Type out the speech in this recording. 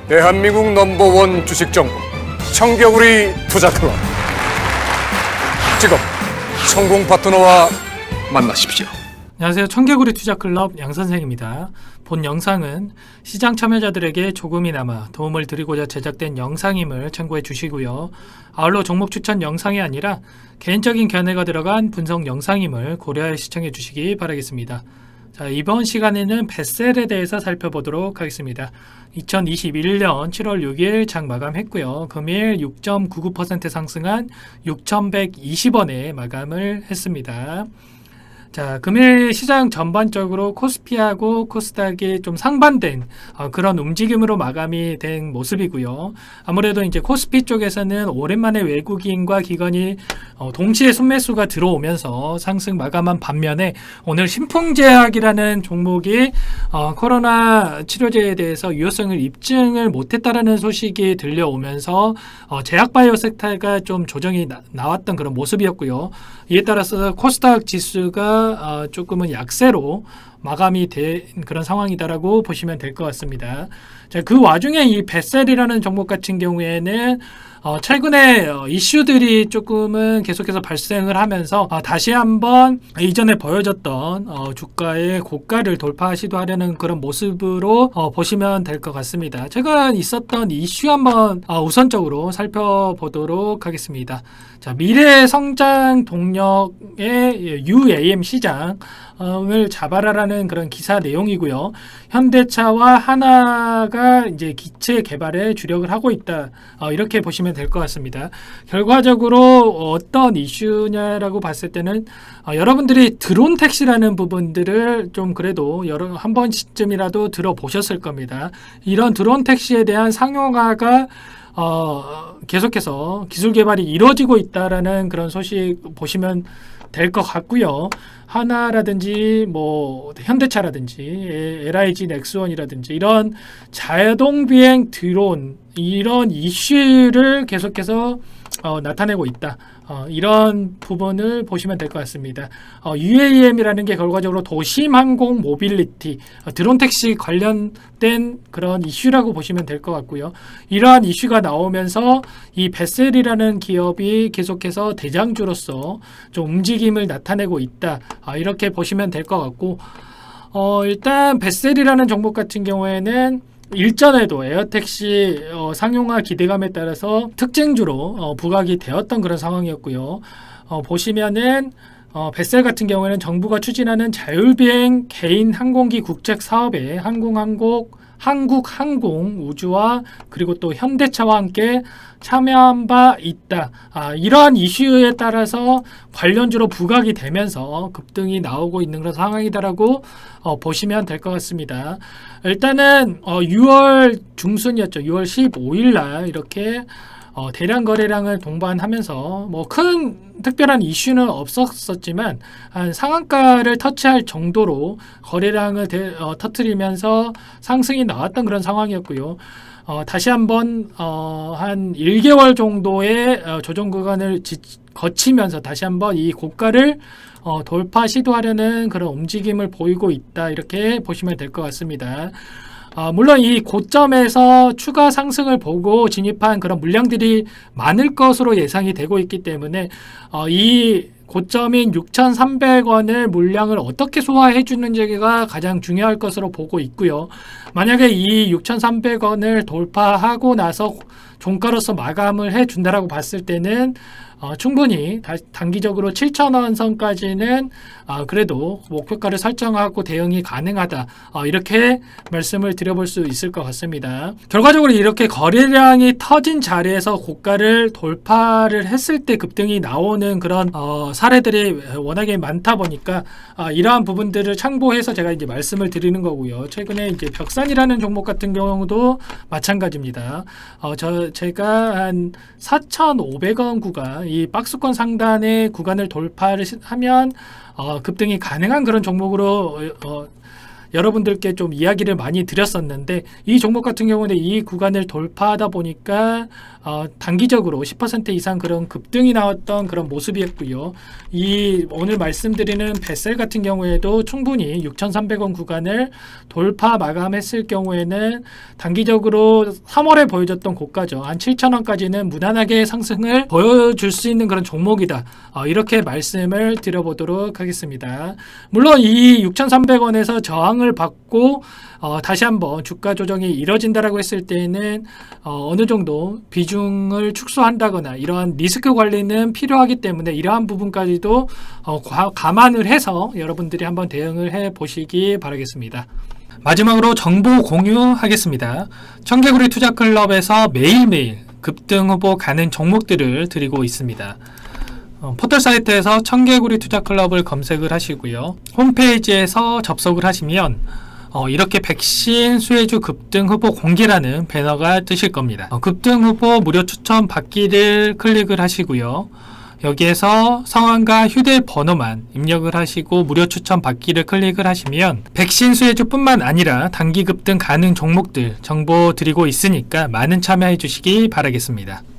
대한민국 넘버원 주식정보 청겨울이 투자클럽. 지금 성공 파트너와 만나십시오. 안녕하세요. 청개구리 투자클럽 양선생입니다. 본 영상은 시장 참여자들에게 조금이나마 도움을 드리고자 제작된 영상임을 참고해 주시고요. 아울러 종목 추천 영상이 아니라 개인적인 견해가 들어간 분석 영상임을 고려해 시청해 주시기 바라겠습니다. 자, 이번 시간에는 벳셀에 대해서 살펴보도록 하겠습니다. 2021년 7월 6일 장 마감했고요. 금일 6.99% 상승한 6,120원에 마감을 했습니다. 자, 금일 시장 전반적으로 코스피하고 코스닥이 좀 상반된 그런 움직임으로 마감이 된 모습이고요. 아무래도 이제 코스피 쪽에서는 오랜만에 외국인과 기관이 동시에 순매수가 들어오면서 상승 마감한 반면에 오늘 신풍제약이라는 종목이 코로나 치료제에 대해서 유효성을 입증을 못했다라는 소식이 들려오면서 제약바이오 섹터가 좀 조정이 나왔던 그런 모습이었고요. 이에 따라서 코스닥 지수가 조금은 약세로 마감이 된 그런 상황이다라고 보시면 될 것 같습니다. 자, 그 와중에 이 벳셀이라는 종목 같은 경우에는 최근에 이슈들이 조금은 계속해서 발생을 하면서 다시 한번 이전에 보여줬던 주가의 고가를 돌파 시도하려는 그런 모습으로 보시면 될 것 같습니다. 최근 있었던 이슈 한번 우선적으로 살펴보도록 하겠습니다. 자, 미래 성장 동력의 UAM 시장을 잡아라라는 그런 기사 내용이고요. 현대차와 하나가 이제 기체 개발에 주력을 하고 있다. 이렇게 보시면 될 것 같습니다. 결과적으로 어떤 이슈냐라고 봤을 때는 여러분들이 드론 택시라는 부분들을 좀 그래도 한 번쯤이라도 들어보셨을 겁니다. 이런 드론 택시에 대한 상용화가 계속해서 기술 개발이 이루어지고 있다라는 그런 소식 보시면 될 것 같고요. 하나라든지 뭐 현대차라든지 LIG 넥스원이라든지 이런 자동 비행 드론 이런 이슈를 계속해서 나타내고 있다. 이런 부분을 보시면 될 것 같습니다. UAM이라는 게 결과적으로 도심 항공 모빌리티, 드론 택시 관련된 그런 이슈라고 보시면 될 것 같고요. 이러한 이슈가 나오면서 이 벳셀이라는 기업이 계속해서 대장주로서 좀 움직임을 나타내고 있다. 이렇게 보시면 될 것 같고, 일단 벳셀이라는 종목 같은 경우에는 일전에도 에어택시 상용화 기대감에 따라서 특징주로 부각이 되었던 그런 상황이었고요. 보시면은 벳셀 같은 경우에는 정부가 추진하는 자율비행 개인 항공기 국책 사업에 한국항공 우주와 그리고 또 현대차와 함께 참여한 바 있다. 이러한 이슈에 따라서 관련주로 부각이 되면서 급등이 나오고 있는 그런 상황이다라고 보시면 될 것 같습니다. 일단은 6월 중순이었죠. 6월 15일 날 이렇게 대량 거래량을 동반하면서 뭐 큰 특별한 이슈는 없었지만 한 상한가를 터치할 정도로 거래량을 터뜨리면서 상승이 나왔던 그런 상황이었고요. 다시 한번 한 1개월 정도의 조정 구간을 거치면서 다시 한번 이 고가를 돌파 시도하려는 그런 움직임을 보이고 있다. 이렇게 보시면 될 것 같습니다. 물론 이 고점에서 추가 상승을 보고 진입한 그런 물량들이 많을 것으로 예상이 되고 있기 때문에 이 고점인 6,300원을 물량을 어떻게 소화해 주는지가 가장 중요할 것으로 보고 있고요. 만약에 이 6,300원을 돌파하고 나서 종가로서 마감을 해 준다라고 봤을 때는 충분히 단기적으로 7,000원 선까지는 그래도 목표가를 설정하고 대응이 가능하다. 이렇게 말씀을 드려볼 수 있을 것 같습니다. 결과적으로 이렇게 거래량이 터진 자리에서 고가를 돌파를 했을 때 급등이 나오는 그런 사례들이 워낙에 많다 보니까 이러한 부분들을 참고해서 제가 이제 말씀을 드리는 거고요. 최근에 이제 벽산이라는 종목 같은 경우도 마찬가지입니다. 제가 한 4,500원 구간 이 박스권 상단의 구간을 돌파를 하면 급등이 가능한 그런 종목으로 여러분들께 좀 이야기를 많이 드렸었는데 이 종목 같은 경우는 이 구간을 돌파하다 보니까 단기적으로 10% 이상 그런 급등이 나왔던 그런 모습이었고요. 이 오늘 말씀드리는 뱃셀 같은 경우에도 충분히 6,300원 구간을 돌파 마감했을 경우에는 단기적으로 3월에 보여줬던 고가죠. 한 7,000원까지는 무난하게 상승을 보여줄 수 있는 그런 종목이다. 이렇게 말씀을 드려보도록 하겠습니다. 물론 이 6,300원에서 저항을 받고 다시 한번 주가 조정이 이뤄진다라고 했을 때에는 어느 정도 비중을 축소한다거나 이러한 리스크 관리는 필요하기 때문에 이러한 부분까지도 감안을 해서 여러분들이 한번 대응을 해 보시기 바라겠습니다. 마지막으로 정보 공유하겠습니다. 청개구리 투자클럽에서 매일매일 급등 후보 가는 종목들을 드리고 있습니다. 포털 사이트에서 청개구리 투자클럽을 검색을 하시고요. 홈페이지에서 접속을 하시면 이렇게 백신 수혜주 급등 후보 공개라는 배너가 뜨실 겁니다. 급등 후보 무료 추천 받기를 클릭을 하시고요. 여기에서 성함과 휴대번호만 입력을 하시고 무료 추천 받기를 클릭을 하시면 백신 수혜주 뿐만 아니라 단기 급등 가능 종목들 정보 드리고 있으니까 많은 참여해 주시기 바라겠습니다.